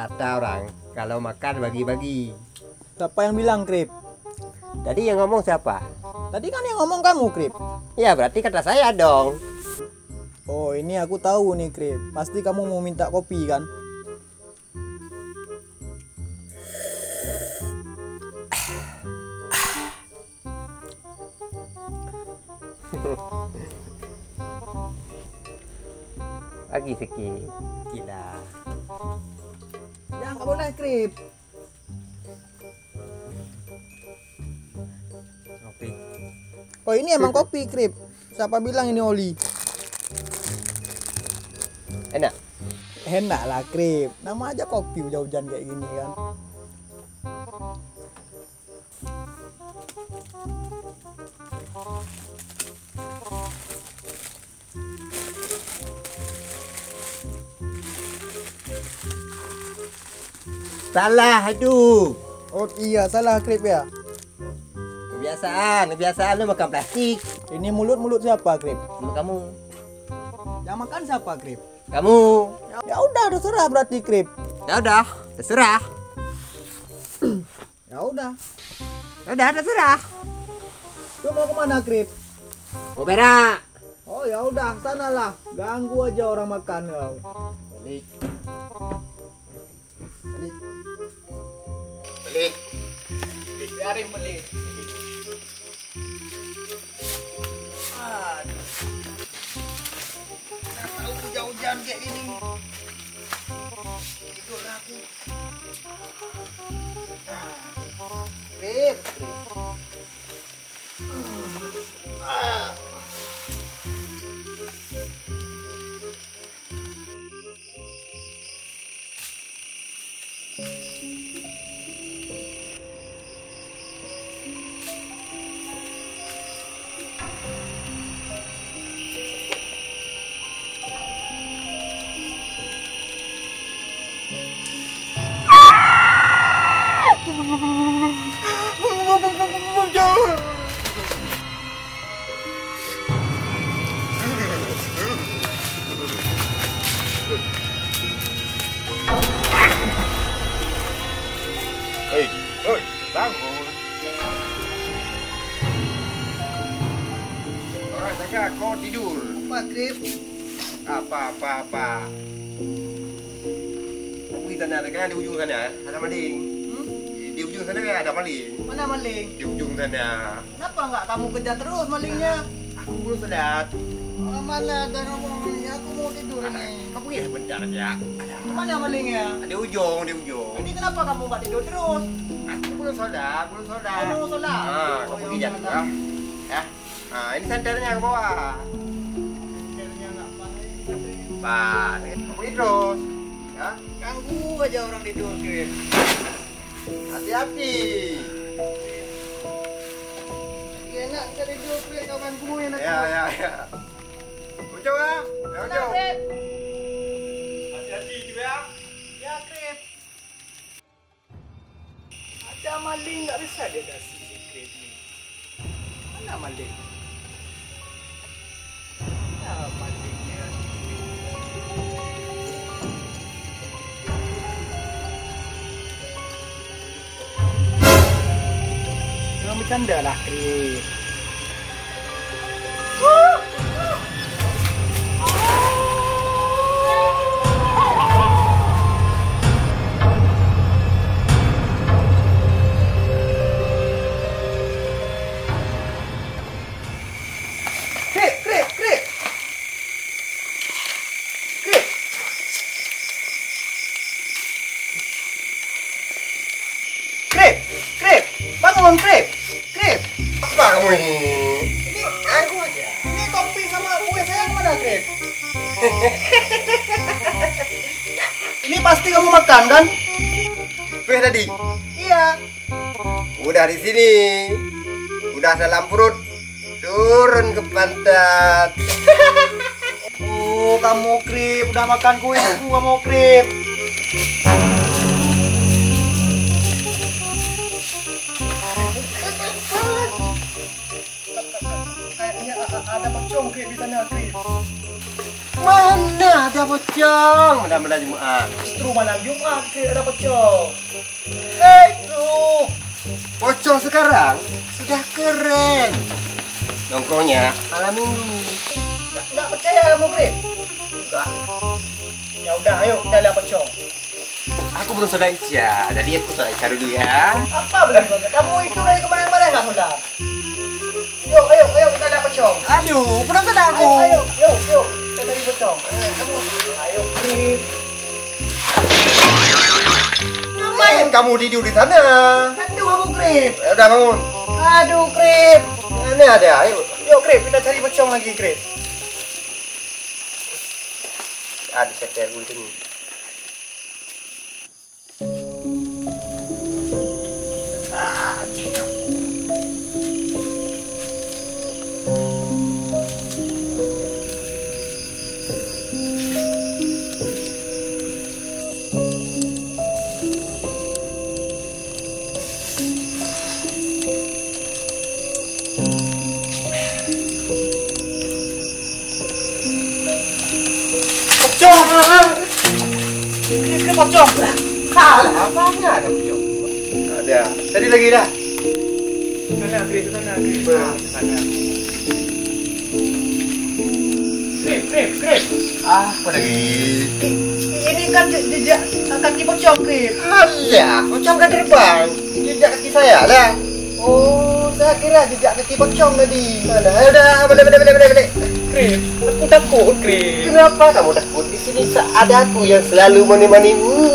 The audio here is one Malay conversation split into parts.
Kata orang kalau makan bagi-bagi. Siapa yang bilang, Krip? Tadi yang ngomong siapa? Tadi kan yang ngomong kamu, Krip. Ya berarti kata saya dong. Oh, ini aku tahu nih, Krip. Pasti kamu mau minta kopi kan? Bagi sikit. Gila. Ya, nggak boleh, Krip. Kopi. Oh, ini emang kopi, Krip. Siapa bilang ini oli? Enak. Enak lah, Krip. Nama aja kopi hujan-hujan kayak gini kan. Salah aduh. Oh iya, salah, Krip ya. Kebiasaan lu makan plastik. Ini mulut siapa, Krip? Menurut kamu. Yang makan siapa, Krip? Kamu. Ya udah, terserah berarti, Krip. Ya udah, terserah. Ya udah. Ya udah, terserah. Lu mau kemana, Krip? Mau berak. Oh ya udah, sanalah. Ganggu aja orang makan kau. Balik. Balik. Biarin balik. Aduh. Nggak tahu hujan-hujan kayak gini. Tidur aku. Rip. Hei, bangun. Orang jaga kau tidur. Apa, Krip? Apa. Pergi sana, kan di ujung sana ada maling. Di ujung sana ada maling. Mana maling? Di ujung sana. Kenapa nggak kamu kejar terus malingnya? Aku belum sadar. Oh, mana ada kamu malingnya? Aku mau tidur nih. Kamu pergi sebentar aja. Mana malingnya? Di ujung. Ini kenapa kamu nggak tidur terus? Aku belum sadar. Kamu sholat. Kamu pergi aja ya. Ya. Nah, ini senternya ke bawah. Senternya nggak pakai. Pak, kamu pergi terus. Ya. Ganggu aja orang tidur, Krip. Hati-hati. Enak kita tidur, Krip. Kau ganggu enak. Ya. Ujung ah. Ya, Mana, ujung. Krip? Hati-hati juga. Ya, Krip. Ada maling nggak bisa dia kasih si Krip ini. Mana maling? Mana malingnya? Jangan bercanda lah, Krip. Krip, bangun, Krip. Apa kamu ini? Ini aku aja. Ini kopi sama kue saya kemana, Krip? Ini pasti kamu makan kan? Kue tadi. Iya. Udah di sini. Udah dalam perut. Turun ke pantat. Oh, kamu Krip, udah makan kue aku, kamu Krip. Kayaknya ada pocong Krip di sana, Krip. Mana ada pocong? Mudah-mudahan Jumat. Justru malam Jumat Krip ada pocong. Itu pocong sekarang sudah keren. Nongkrongnya malam minggu. Tak percaya kamu Krip? Enggak. Ya udah, ayo kita lihat pocong. Aku belum sudah Ica, jadi aku sudah Ica dulu ya. Apa belum solat? Kamu itu dari kemarin-kemarin nggak solat? Ayo kita lihat pocong. Aduh, pernah kan aku? Ayo, kita cari pocong. Ayo Krip. Ngapain kamu tidur di sana? Aduh kamu Krip. Udah bangun. Aduh Krip. Ini ada, ayo. Yuk Krip, kita cari pocong lagi Krip. Ada setel dulu sini. Krip pocong. Kalah, apanya ada pocong? Ada. Tadi lagi dah. Sana Krip, sana Krip. Sana. Krip. Apa lagi? Ini kan jejak kaki pocong Krip. Alah, pocong kan terbang. Jejak kaki saya lah. Oh, saya kira jejak kaki pocong tadi. Mana? Ayo dah, balik. Krip, aku takut Krip. Kenapa kamu takut? Di sini ada aku yang selalu menemanimu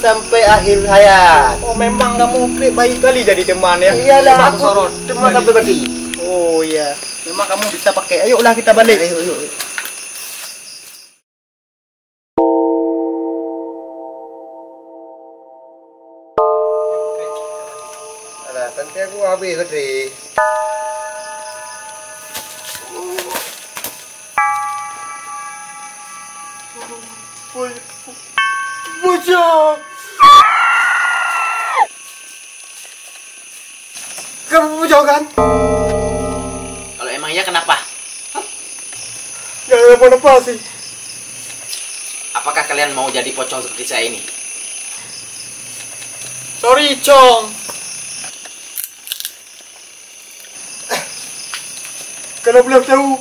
sampai akhir hayat. Oh, memang kamu Krip baik kali jadi teman ya. Iyalah, aku teman sampai mati. Oh iya, memang kamu bisa pakai. Ayolah kita balik. Ayo. Alah, nanti aku habis tadi. Pocong. Kamu pocong kan? Kalau emang iya kenapa? Gak ada apa-apa sih. Apakah kalian mau jadi pocong seperti saya ini? Sorry, Cong. Kalau belum tahu,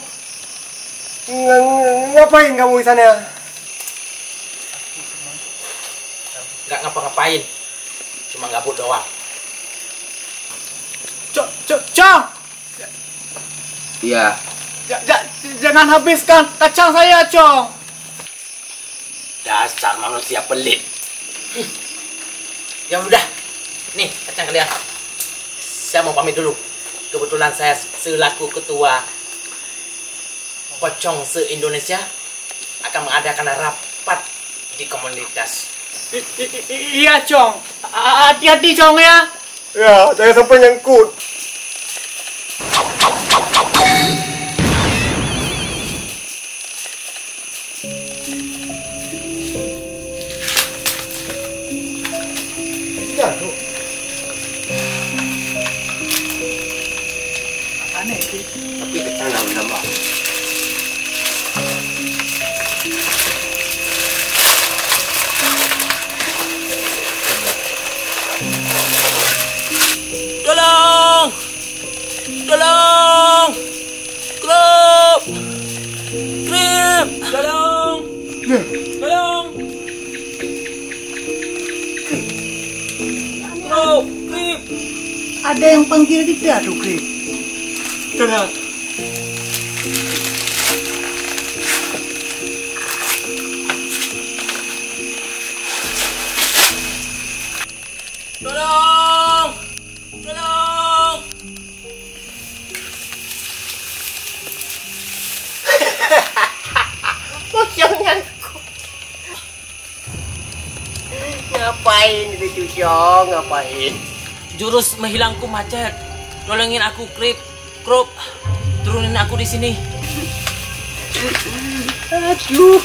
ngapain kamu di sana? Nggak ngapa-ngapain, cuma gabut doang. Cong. Iya. Jangan habiskan kacang saya, Cong. Dasar manusia pelit. Ya udah, nih kacang kalian. Saya mau pamit dulu. Kebetulan saya selaku ketua pocong se-Indonesia akan mengadakan rapat di komunitas. Iya, Cong. Hati-hati, Cong ya. Ya, jangan sampai nyangkut. Jatuh. Aneh sih. Tapi kecil nambah. Tolong! Krip! Tolong! Tolong! Krip! Ada yang panggil kita tuh, Krip. Tenang. Tolong! Tolong! Pocong nyangkut. Ngapain itu pocong? Ngapain? Jurus menghilangku macet. Tolongin aku, Krip. Turunin aku di sini. Aduh.